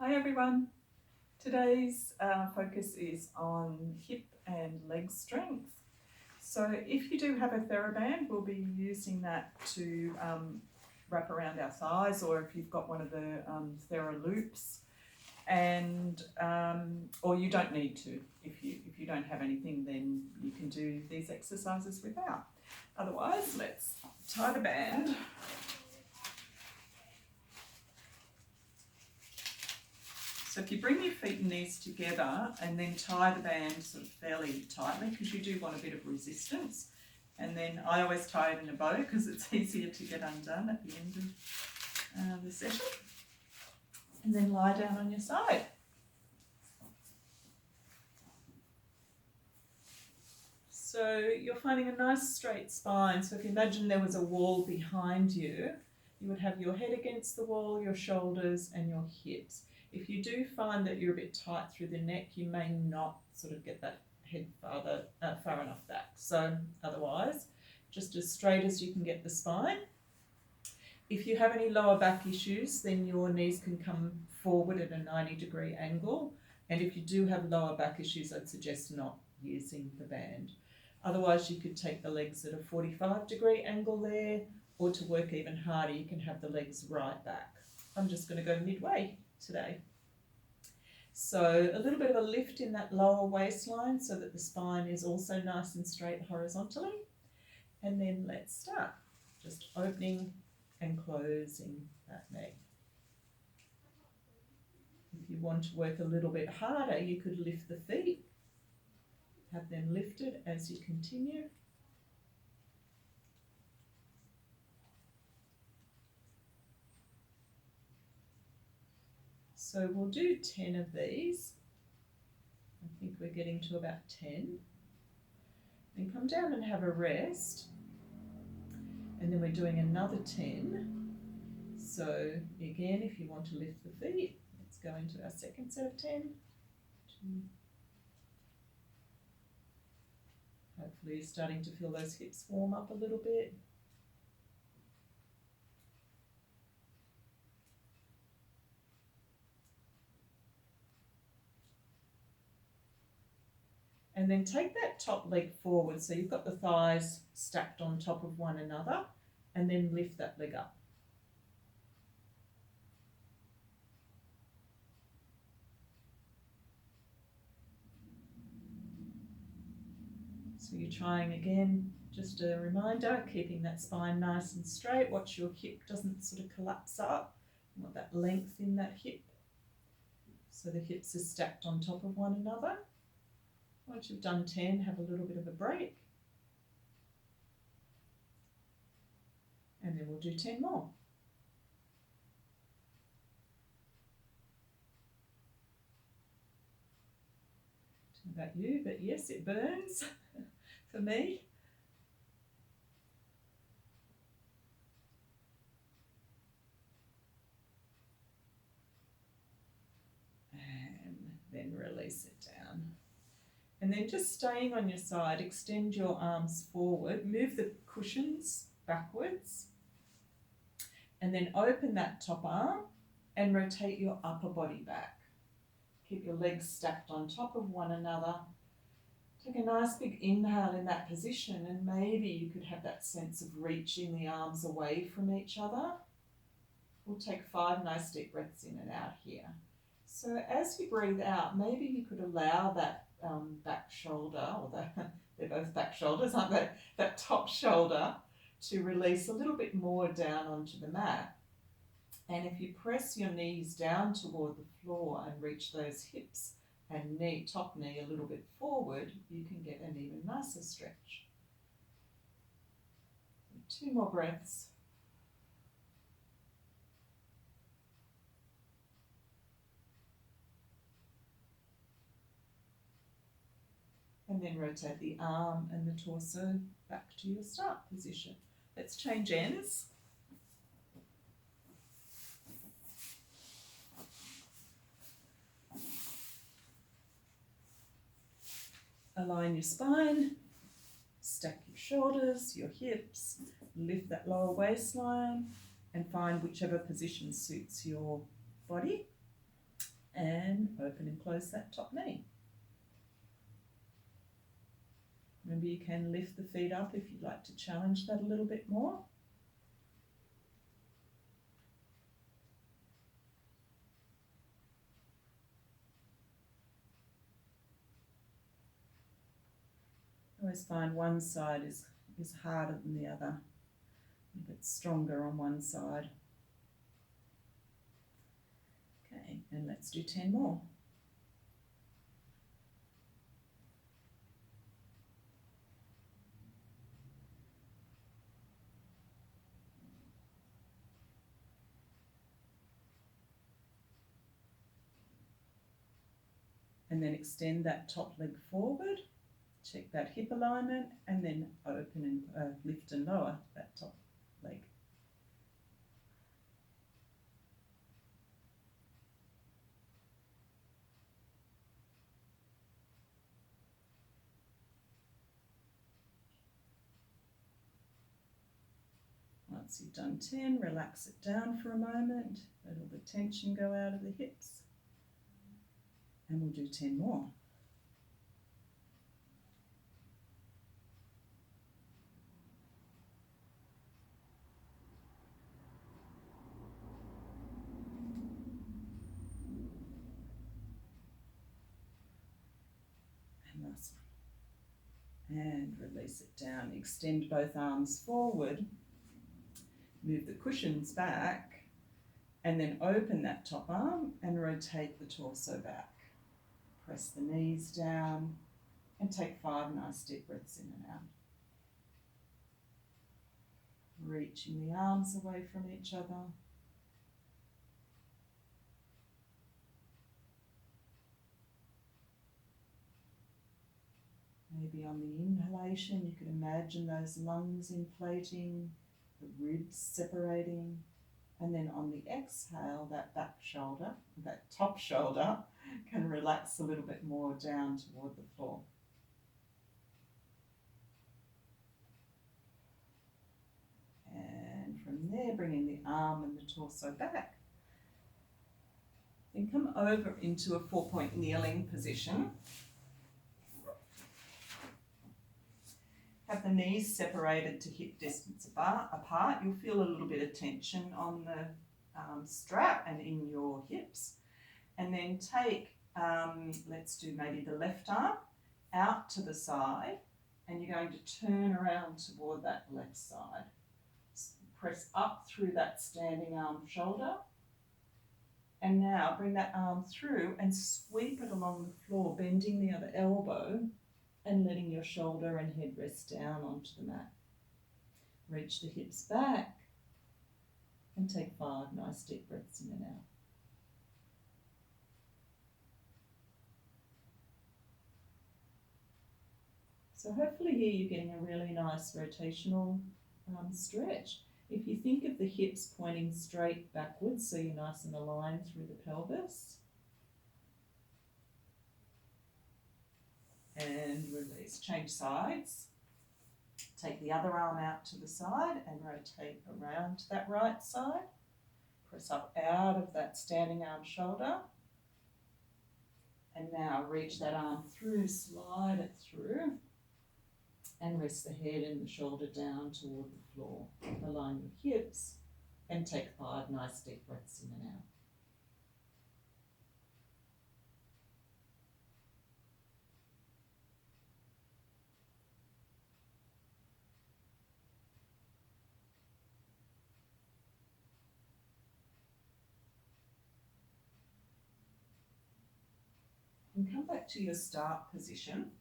Hi everyone. Today's focus is on hip and leg strength. So if you do have a Theraband, we'll be using that to wrap around our thighs, or if you've got one of the Thera loops, and or you don't need to. If you don't have anything, then you can do these exercises without. Otherwise, let's tie the band. So if you bring your feet and knees together and then tie the band sort of fairly tightly, because you do want a bit of resistance. And then I always tie it in a bow because it's easier to get undone at the end of the session. And then lie down on your side. So you're finding a nice straight spine. So if you imagine there was a wall behind you, you would have your head against the wall, your shoulders and your hips. If you do find that you're a bit tight through the neck, you may not sort of get that head far enough back. So otherwise, just as straight as you can get the spine. If you have any lower back issues, then your knees can come forward at a 90-degree angle. And if you do have lower back issues, I'd suggest not using the band. Otherwise, you could take the legs at a 45-degree angle there, or to work even harder, you can have the legs right back. I'm just going to go midway today. So a little bit of a lift in that lower waistline so that the spine is also nice and straight horizontally. And then let's start. Just opening and closing that neck. If you want to work a little bit harder, you could lift the feet. Have them lifted as you continue. So we'll do 10 of these. I think we're getting to about 10. Then come down and have a rest. And then we're doing another 10. So again, if you want to lift the feet, let's go into our second set of 10. 2. Hopefully you're starting to feel those hips warm up a little bit. And then take that top leg forward. So you've got the thighs stacked on top of one another, and then lift that leg up. So you're trying again, just a reminder, keeping that spine nice and straight. Watch your hip doesn't sort of collapse up. You want that length in that hip. So the hips are stacked on top of one another. Once you've done 10, have a little bit of a break. And then we'll do 10 more. Don't know about you, but yes, it burns for me. And then release it down. And then just staying on your side, extend your arms forward, move the cushions backwards, and then open that top arm and rotate your upper body back. Keep your legs stacked on top of one another. Take a nice big inhale in that position, and maybe you could have that sense of reaching the arms away from each other. We'll take 5 nice deep breaths in and out here. So as you breathe out, maybe you could allow that back shoulder, or they're both back shoulders, aren't they? That top shoulder to release a little bit more down onto the mat. And if you press your knees down toward the floor and reach those hips and top knee a little bit forward, you can get an even nicer stretch. 2 more breaths. And then rotate the arm and the torso back to your start position. Let's change ends. Align your spine, stack your shoulders, your hips, lift that lower waistline, and find whichever position suits your body. And open and close that top knee. Remember, you can lift the feet up if you'd like to challenge that a little bit more. I always find one side is harder than the other, a bit stronger on one side. Okay, and let's do 10 more. And then extend that top leg forward, check that hip alignment, and then open and lift and lower that top leg. Once you've done 10, relax it down for a moment, let all the tension go out of the hips, and we'll do 10 more. And last one. And release it down. Extend both arms forward, move the cushions back, and then open that top arm and rotate the torso back. Press the knees down and take 5 nice deep breaths in and out. Reaching the arms away from each other. Maybe on the inhalation, you could imagine those lungs inflating, the ribs separating, and then on the exhale, that back shoulder, that top shoulder, can relax a little bit more down toward the floor. And from there, bringing the arm and the torso back. Then come over into a 4-point kneeling position. Have the knees separated to hip distance apart. You'll feel a little bit of tension on the strap and in your hips. And then take, let's do maybe the left arm out to the side, and you're going to turn around toward that left side. Press up through that standing arm shoulder. And now bring that arm through and sweep it along the floor, bending the other elbow and letting your shoulder and head rest down onto the mat. Reach the hips back and take 5 nice deep breaths in and out. So hopefully here you're getting a really nice rotational stretch. If you think of the hips pointing straight backwards, so you're nice and aligned through the pelvis. And release. Change sides. Take the other arm out to the side and rotate around to that right side. Press up out of that standing arm shoulder. And now reach that arm through, slide it through, and rest the head and the shoulder down toward the floor. Align your hips and take 5 nice deep breaths in and out. And come back to your start position.